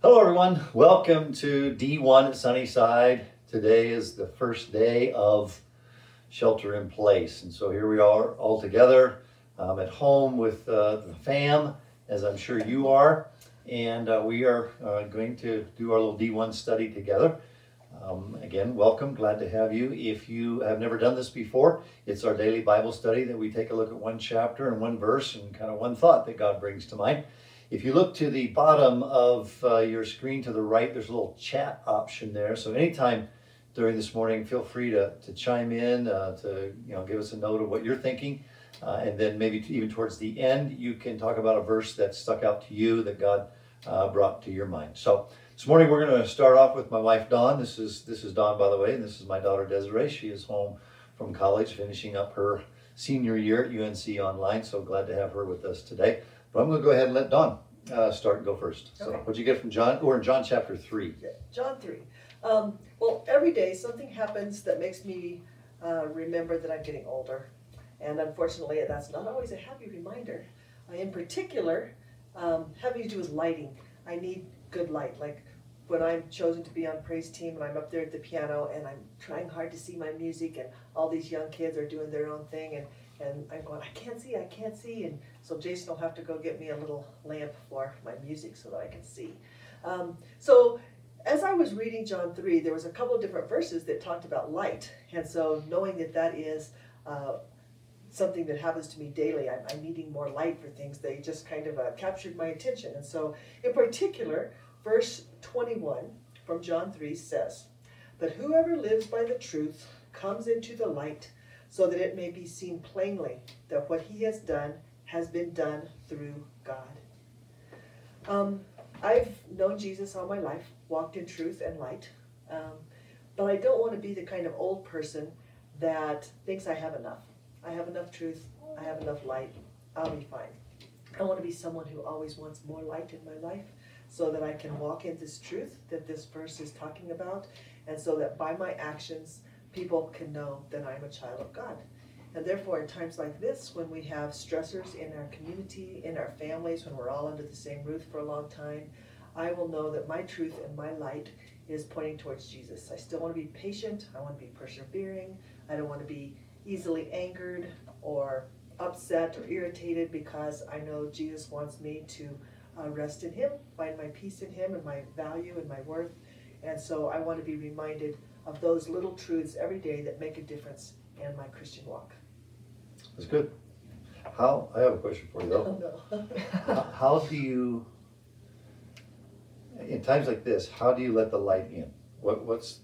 Hello everyone, welcome to D1 at Sunnyside. Today is the first day of shelter in place, and so here we are all together at home with the fam, as I'm sure you are, and we are going to do our little D1 study together. Again, welcome, glad to have you. If you have never done this before, it's our daily Bible study that we take a look at one chapter and one verse and kind of one thought that God brings to mind. If you look to the bottom of your screen to the right, there's a little chat option there. So anytime during this morning, feel free to chime in, to give us a note of what you're thinking. And then maybe even towards the end, you can talk about a verse that stuck out to you that God brought to your mind. So this morning we're going to start off with my wife, Dawn. This is Dawn, by the way, and this is my daughter, Desiree. She is home from college, finishing up her senior year at UNC Online. So glad to have her with us today. But I'm going to go ahead and let Dawn start and go first. So Okay. what'd you get from John? We're in John chapter 3. Yeah, John 3. Well, every day something happens that makes me remember that I'm getting older. And unfortunately, that's not always a happy reminder. In particular, having to do with lighting. I need good light. Like when I'm chosen to be on praise team and I'm up there at the piano and I'm trying hard to see my music and all these young kids are doing their own thing and I'm going, I can't see. And so Jason will have to go get me a little lamp for my music so that I can see. So as I was reading John 3, there was a couple of different verses that talked about light. And so knowing that that is something that happens to me daily, I'm needing more light for things, they just kind of captured my attention. And so in particular, verse 21 from John 3 says, "But whoever lives by the truth comes into the light, so that it may be seen plainly that what he has done has been done through God." I've known Jesus all my life, walked in truth and light, but I don't want to be the kind of old person that thinks I have enough. I have enough truth, I have enough light, I'll be fine. I want to be someone who always wants more light in my life so that I can walk in this truth that this verse is talking about, and so that by my actions, people can know that I'm a child of God. And therefore, in times like this, when we have stressors in our community, in our families, when we're all under the same roof for a long time, I will know that my truth and my light is pointing towards Jesus. I still want to be patient. I want to be persevering. I don't want to be easily angered or upset or irritated, because I know Jesus wants me to rest in Him, find my peace in Him and my value and my worth. And so I want to be reminded of those little truths every day that make a difference in my Christian walk. That's good. I have a question for you though. Oh, no. How do you, in times like this, how do you let the light in? What's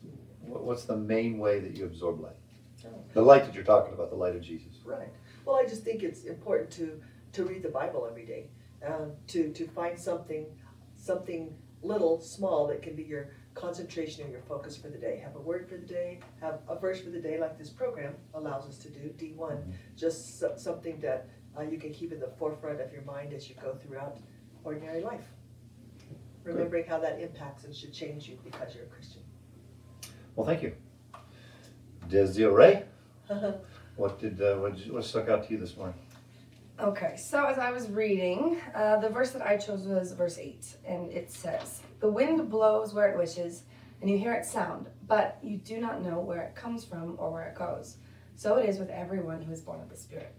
the main way that you absorb light? Oh. The light that you're talking about, the light of Jesus. Right. Well, I just think it's important to read the Bible every day, to find something little, small that can be your concentration or your focus for the day. Have a word for the day, have a verse for the day, like this program allows us to do, D1. Mm-hmm. Just something that you can keep in the forefront of your mind as you go throughout ordinary life. Remembering how that impacts and should change you because you're a Christian. Well, thank you. Desiree, what stuck out to you this morning? Okay, so as I was reading, the verse that I chose was verse 8, and it says, "The wind blows where it wishes, and you hear its sound, but you do not know where it comes from or where it goes. So it is with everyone who is born of the Spirit."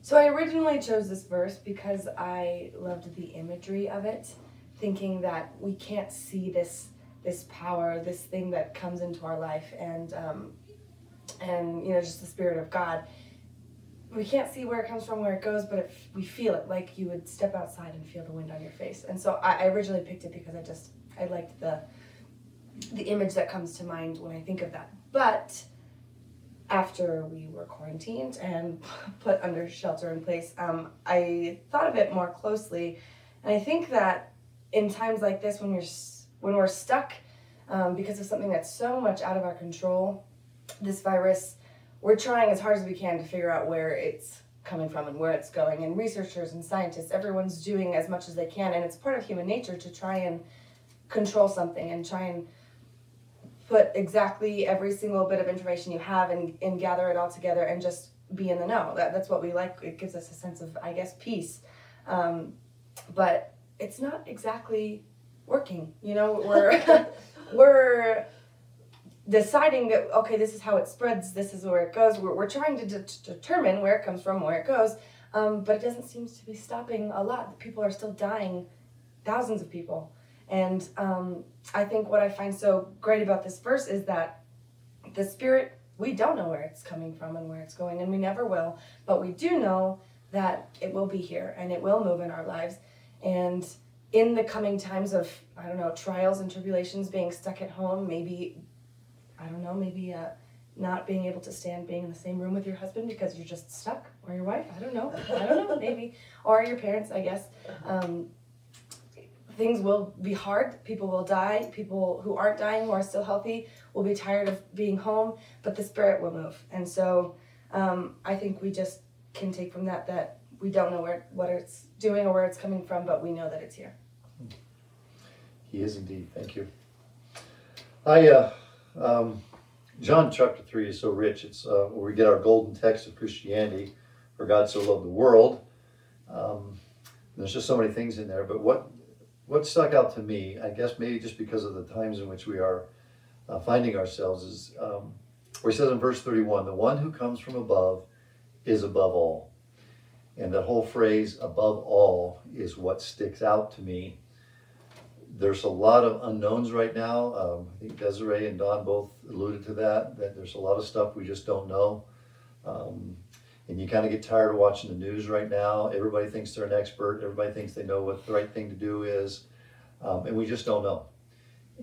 So I originally chose this verse because I loved the imagery of it, thinking that we can't see this power, this thing that comes into our life, and just the Spirit of God. We can't see where it comes from, where it goes, but we feel it, like you would step outside and feel the wind on your face. And so I originally picked it because I liked the image that comes to mind when I think of that. But after we were quarantined and put under shelter in place, I thought of it more closely, and I think that in times like this, when we're stuck because of something that's so much out of our control, this virus, we're trying as hard as we can to figure out where it's coming from and where it's going. And researchers and scientists, everyone's doing as much as they can. And it's part of human nature to try and control something and try and put exactly every single bit of information you have and gather it all together and just be in the know. That's what we like. It gives us a sense of, I guess, peace. But it's not exactly working. You know, we're we're deciding that, okay, this is how it spreads, this is where it goes. We're trying to determine where it comes from, where it goes, but it doesn't seem to be stopping a lot. People are still dying, thousands of people. And I think what I find so great about this verse is that the Spirit, we don't know where it's coming from and where it's going, and we never will, but we do know that it will be here and it will move in our lives. And in the coming times of, I don't know, trials and tribulations, being stuck at home, maybe not being able to stand being in the same room with your husband because you're just stuck, or your wife, I don't know, maybe, or your parents, I guess. Things will be hard, people will die, people who aren't dying, who are still healthy, will be tired of being home, but the Spirit will move. And so I think we just can take from that we don't know what it's doing or where it's coming from, but we know that it's here. He is indeed. Thank you. John chapter 3 is so rich. It's where we get our golden text of Christianity, for God so loved the world. There's just so many things in there, but what stuck out to me, I guess maybe just because of the times in which we are finding ourselves, is where he says in verse 31, the one who comes from above is above all. And that whole phrase, above all, is what sticks out to me. There's a lot of unknowns right now. I think Desiree and Don both alluded to that there's a lot of stuff we just don't know. And you kind of get tired of watching the news right now. Everybody thinks they're an expert. Everybody thinks they know what the right thing to do is. And we just don't know.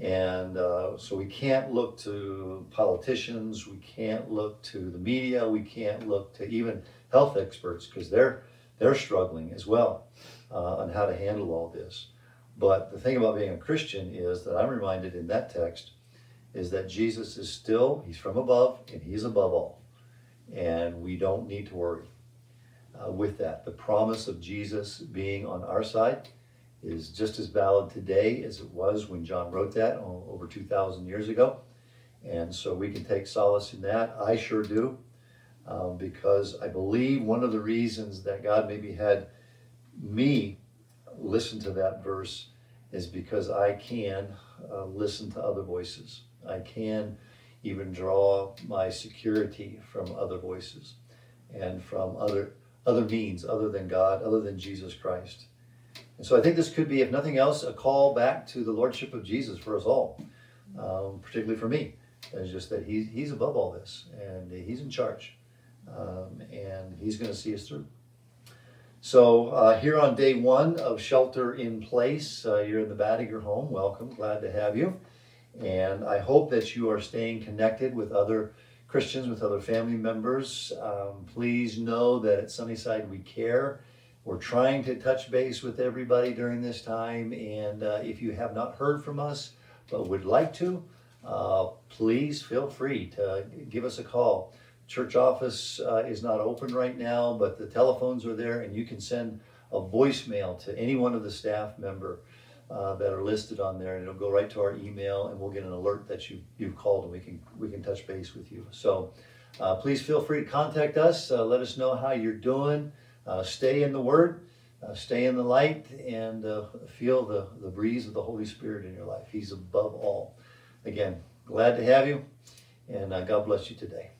And so we can't look to politicians. We can't look to the media. We can't look to even health experts, because they're struggling as well on how to handle all this. But the thing about being a Christian is that I'm reminded in that text is that Jesus is still, he's from above and he's above all. And we don't need to worry with that. The promise of Jesus being on our side is just as valid today as it was when John wrote that over 2,000 years ago. And so we can take solace in that. I sure do, because I believe one of the reasons that God maybe had me listen to that verse is because I can listen to other voices. I can even draw my security from other voices and from other means other than God, other than Jesus Christ. And so I think this could be, if nothing else, a call back to the Lordship of Jesus for us all, particularly for me. It's just that he's above all this, and he's in charge, and he's going to see us through. So here on day one of Shelter in Place, you're in the Badiger home. Welcome, glad to have you. And I hope that you are staying connected with other Christians, with other family members. Please know that at Sunnyside we care. We're trying to touch base with everybody during this time. And if you have not heard from us but would like to, please feel free to give us a call. Church office is not open right now, but the telephones are there, and you can send a voicemail to any one of the staff member that are listed on there, and it'll go right to our email, and we'll get an alert that you've called, and we can touch base with you. So please feel free to contact us. Let us know how you're doing. Stay in the Word, stay in the light, and feel the breeze of the Holy Spirit in your life. He's above all. Again, glad to have you, and God bless you today.